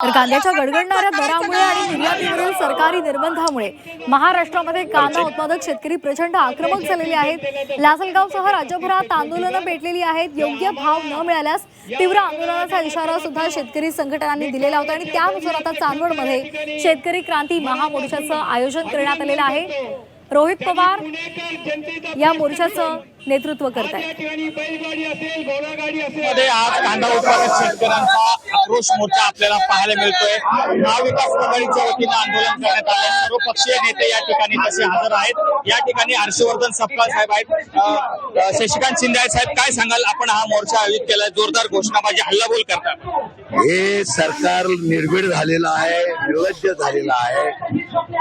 तर कांद्याच्या गडगडणाऱ्या दरामुळे आणि निर्यातीवरील सरकारी निर्बंधामुळे महाराष्ट्रामध्ये कांदा उत्पादक शेतकरी प्रचंड आक्रमक झालेले आहेत। लासलगावसह राज्यभरात आंदोलनं पेटलेली आहेत। योग्य भाव न मिळाल्यास तीव्र आंदोलनाचा इशारा सुद्धा शेतकरी संघटनांनी दिलेला होता आणि त्यानुसार आता चांदवडमध्ये शेतकरी क्रांती महामोर्चाचं आयोजन करण्यात आलेलं आहे। रोहित पवार या मोर्चाचं नेतृत्व करत आहेत। आज कांदा उत्पादक शेतकऱ्यांचा आक्रोश मोर्चा आपल्याला पाहायला मिळतोय। महाविकास आघाडीच्या वतीने आंदोलन करण्यात आले। सर्वपक्षीय नेते या ठिकाणी तसे हजर आहेत। या ठिकाणी हर्षवर्धन सपकाळ साहेब आहेत, शशिकांत शिंदे साहेब, काय सांगाल? आपण हा मोर्चा आयोजित केलाय, जोरदार घोषणाबाजी, हल्लाबोल करतात। हे सरकार निर्भीड झालेलं आहे, निर्लज्ज झालेलं आहे।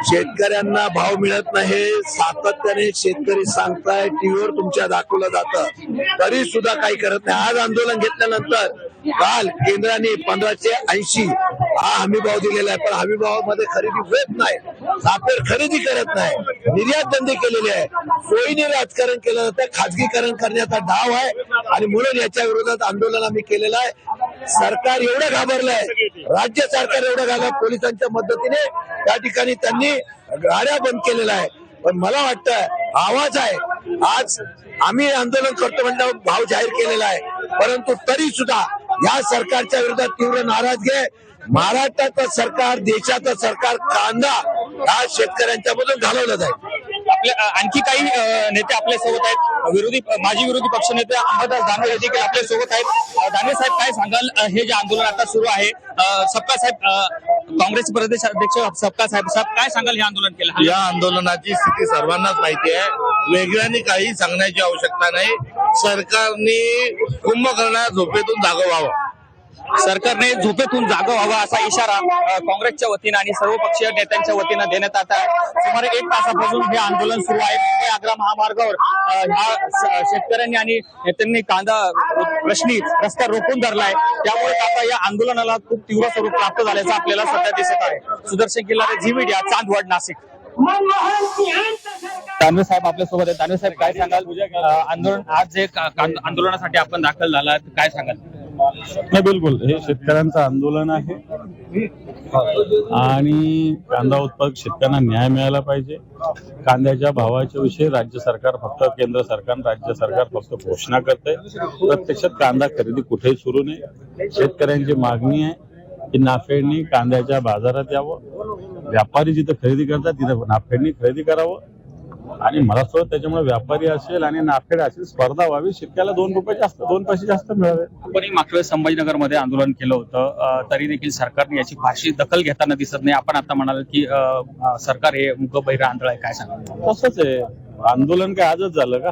शेतकऱ्यांना भाव मिळत नाही, सातत्याने शेतकरी सांगताय, टीव्हीवर तुमच्या दाखवलं जातं, तरी सुद्धा काही करत नाही। आज आंदोलन घेतल्यानंतर काल केंद्राने 1580 हा हमी भाव दिलेला आहे, पण हमी भावामध्ये खरेदी होत नाही, सापेर खरेदी करत नाही, निर्यात बंदी केलेली आहे, सोयीने राजकारण केलं जातं, खाजगीकरण करण्याचा डाव आहे आणि म्हणून याच्या विरोधात आंदोलन आम्ही केलेलं आहे। सरकार एवढं घाबरलंय, राज्य सरकार एवढं घाबरलं, पोलिसांच्या मदतीने त्या ठिकाणी त्यांनी गाड्या बंद केलेल्या आहे। पण मला वाटतं आवाज आहे, आज आम्ही आंदोलन करतो म्हणल्यावर भाव जाहीर केलेला आहे, परंतु तरी सुद्धा या सरकारच्या विरोधात तीव्र नाराजगी आहे। महाराष्ट्राचं सरकार, देशाचं सरकार कांदा हा शेतकऱ्यांच्या मधून घालवला जाईल। आपल्या आणखी काही नेते आपल्या सोबत आहेत, माजी विरोधी पक्षनेते अंबादास दानवे देखील आपल्या सोबत आहेत। दानवे साहेब, काय सांगाल? हे जे आंदोलन आता सुरू आहे, सपकाळ साहेब, काँग्रेसचे प्रदेश अध्यक्ष सपकाळ साहेब, काय सांगाल? हे आंदोलन केलं, या आंदोलनाची स्थिती सर्वांनाच माहिती आहे, वेगळ्याने काही सांगण्याची आवश्यकता नाही। सरकारने कुंभकर्णाच्या झोपेतून जागं व्हावं, सरकारने झोपेतून जागं व्हावं असा इशारा काँग्रेसच्या वतीनं आणि सर्वपक्षीय नेत्यांच्या वतीनं देण्यात आता आहे। सुमारे 1 तासापासून हे आंदोलन सुरू आहे। मुंबई आग्रा महामार्गावर ह्या शेतकऱ्यांनी आणि नेत्यांनी कांदा प्रश्नी रस्ता रोखून धरलाय, त्यामुळे आता या आंदोलनाला खूप तीव्र स्वरूप प्राप्त झाल्याचं आपल्याला सध्या दिसत आहे। Sudarshan Killare, Zee media, Chandwad, Nashik. दानवे साहेब आपल्या सोबत आहेत। दानवे साहेब, काय सांगाल? आंदोलन आज जे आंदोलनासाठी आपण दाखल झाला, काय सांगाल? नाही, बिलकुल हे शेतकऱ्यांचं आंदोलन आहे आणि कांदा उत्पादक शेतकऱ्यांना न्याय मिळाला पाहिजे। कांद्याच्या भावाच्या विषयी राज्य सरकार फक्त, केंद्र सरकार, राज्य सरकार फक्त घोषणा करते, प्रत्यक्षात कांदा खरेदी कुठेही सुरू नाही। शेतकऱ्यांची मागणी आहे की नाफेडनी कांद्याच्या बाजारात यावं, व्यापारी जिथे खरेदी करतात तिथे नाफेडनी खरेदी करावं आणि मला वाटतं त्याच्यामुळे व्यापारी असेल आणि नाफेड असेल स्पर्धा व्हावी, शेतकऱ्याला 2 पैसे जास्त मिळावे। आपण मागच्या वेळेस संभाजीनगरमध्ये आंदोलन केलं होतं, तरी देखील सरकारने याची फारशी दखल घेताना दिसत नाही। आपण आता म्हणाल की सरकार हे मुक बहिर आंधळ आहे, काय सांगा? तसंच आहे, आंदोलन काय आजच झालं का?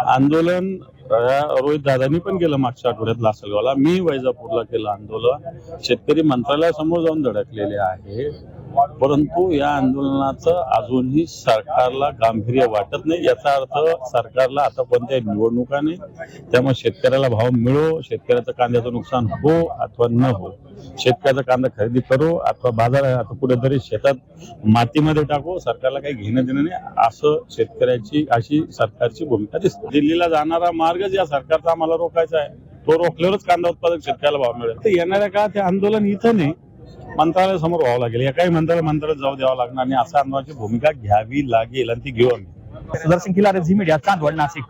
आंदोलन रोहित दादांनी पण केलं मागच्या आठवड्यात लासलगावला, मी वैजापूरला केलं आंदोलन, शेतकरी मंत्रालयासमोर जाऊन धडकलेले आहे, परंतु या आंदोलनाचं अजूनही सरकारला गांभीर्य वाटत नाही। याचा अर्थ सरकारला आता कोणत्याही निवडणुका नाही, त्यामुळे शेतकऱ्याला भाव मिळो, शेतकऱ्याचं कांद्याचं नुकसान हो अथवा न हो, शेतकऱ्याचा कांदा खरेदी करो अथवा बाजारात आता कुठेतरी शेतात मातीमध्ये टाको, सरकारला काही घेणं देणं नाही, असं शेतकऱ्याची अशी सरकारची भूमिका दिसते। दिल्लीला जाणारा मार्ग ज्या सरकारचा आम्हाला रोखायचा आहे, तो रोखल्यावरच कांदा उत्पादक शेतकऱ्याला भाव मिळेल। तर येणाऱ्या काळात हे आंदोलन इथं नाही, मंत्रालयासमोर व्हावं लागेल, या काही मंत्रालयात जाऊ द्यावं लागणार आणि असा आंदोलनाची भूमिका घ्यावी लागेल आणि ती घेऊ आम्ही। Sudarshan Killare, Zee media, Chandwad, Nashik.